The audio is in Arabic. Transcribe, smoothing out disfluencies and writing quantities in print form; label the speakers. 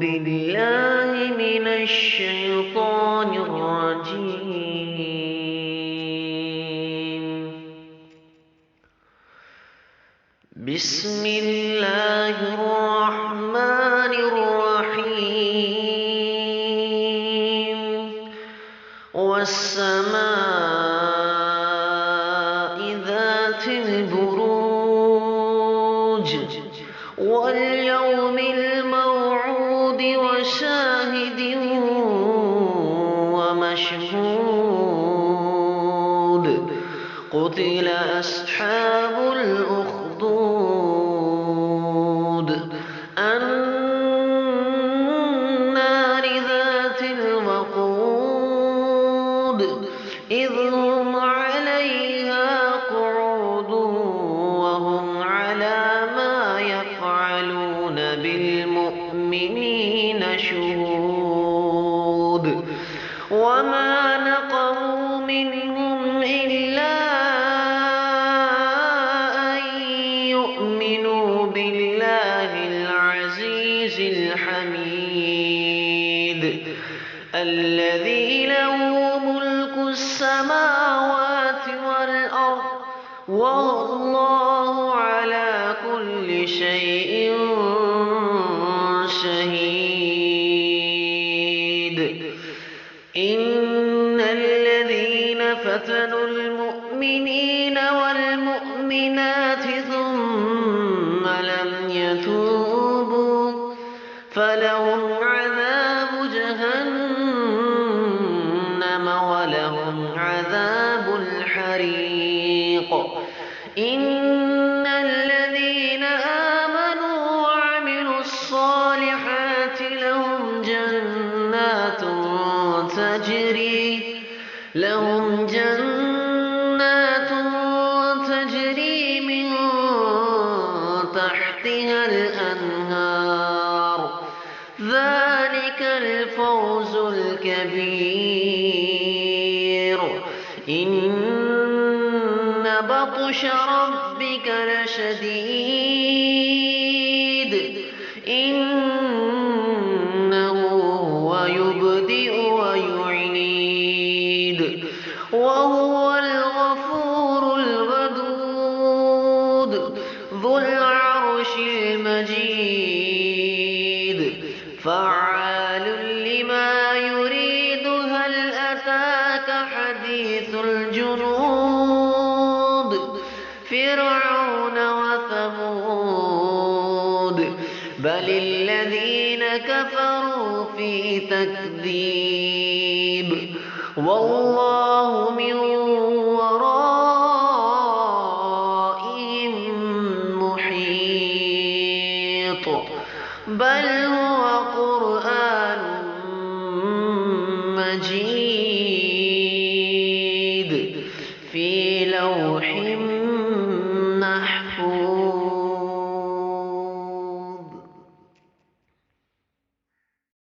Speaker 1: بالله من الشيطان الرجيم. بسم الله الرحمن الرحيم. والسماء ذات البروج واليوم الموعود وشاهد ومشهود. قتل أصحاب الأخدود النار ذات الوقود إذ هم عليها قعود وهم على ما يفعلون بالمؤمنين شهود. وما نقموا منهم إلا أن يؤمنوا بالله العزيز الحميد الذي له ملك السماوات والأرض والله على كل شيء شهيد. إن الذين فتنوا المؤمنين والمؤمنات ثم لم يتوبوا فلهم عذاب جهنم ولهم عذاب الحريق. إن الذين آمنوا وعملوا الصالحات لهم جنات تجري من تحتها الأنهار. ذلك الفوز الكبير. إن بطش ربك لشديد. إنه هو يبدئ ويعيد وهو الغفور الودود ذو العرش المجيد فعال لما يريد. هل أتاك حديث الجنود فرعون وثمود بل الذين كفروا في تكذيب والله من ورائهم محيط. بل هو قرآن مجيد في لوح